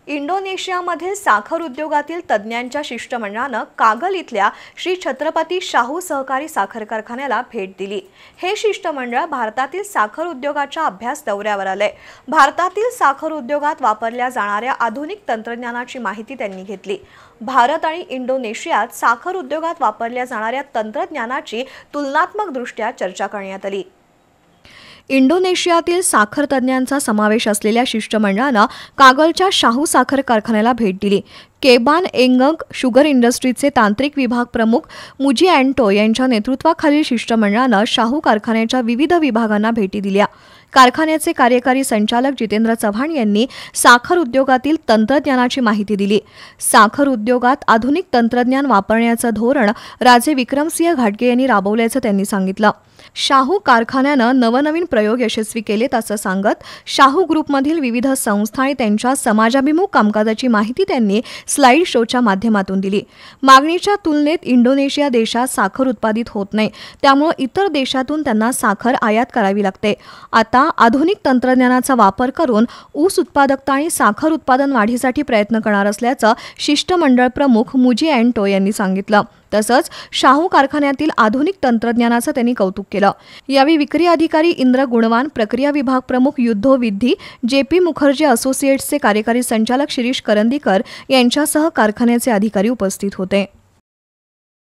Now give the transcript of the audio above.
इंडोनेशियामधील साखर उद्योगातील तज्ज्ञांच्या शिष्टमंडळानं कागल इथल्या श्री छत्रपती शाहू सहकारी साखर कारखान्याला भेट दिली। हे शिष्टमंडळ भारतातील साखर उद्योगाच्या अभ्यास दौऱ्यावर आले। भारतातील साखर उद्योगात वापरल्या जाणाऱ्या आधुनिक तंत्रज्ञानाची माहिती त्यांनी घेतली। भारत आणि इंडोनेशियात साखर उद्योगात वापरल्या जाणाऱ्या तंत्रज्ञानाची तुलनात्मकदृष्ट्या चर्चा करण्यात आली। इंडोनेशियातील साखर तज्ज्ञांचा समावेश असलेल्या शिष्टमंडळानं कागलच्या शाहू साखर कारखान्याला भेट दिली। केबान एंगंग शुगर इंडस्ट्रीचे तांत्रिक विभाग प्रमुख मुजिॲन्टो यांच्या नेतृत्वाखालील शिष्टमंडळानं शाहू कारखान्याच्या विविध विभागांना भेटी दिल्या। कारखान्याचे कार्यकारी संचालक जितेंद्र चव्हाण यांनी साखर उद्योगातील तंत्रज्ञानाची माहिती दिली। साखर उद्योगात आधुनिक तंत्रज्ञान वापरण्याचं धोरण राजे विक्रमसिंह घाटगे यांनी राबवल्याचं त्यांनी सांगितलं। शाहू कारखान्यानं नवनवीन प्रयोग यशस्वी केलेत असं सांगत शाहू ग्रुपमधील विविध संस्था आणि त्यांच्या समाजाभिमुख कामकाजाची माहिती त्यांनी स्लाइड शोच्या माध्यमातून दिली। मागणीच्या तुलनेत इंडोनेशिया देशात साखर उत्पादित होत नाही, त्यामुळे इतर देशातून त्यांना साखर आयात करावी लागते। आता आधुनिक तंत्रज्ञानाचा वापर करून ऊस उत्पादकता आणि साखर उत्पादन वाढीसाठी प्रयत्न करणार असल्याचं शिष्टमंडळ प्रमुख मुजिॲन्टो यांनी सांगितलं। तसंच शाहू कारखान्यातील आधुनिक तंत्रज्ञानाचं त्यांनी कौतुक केलं। यावेळी विक्री अधिकारी इंद्र गुणवान, प्रक्रिया विभाग प्रमुख युद्धो विधी, JP मुखर्जी असोसिएट्सचे कार्यकारी संचालक शिरीष करंदीकर यांच्यासह कारखान्याचे अधिकारी उपस्थित होते।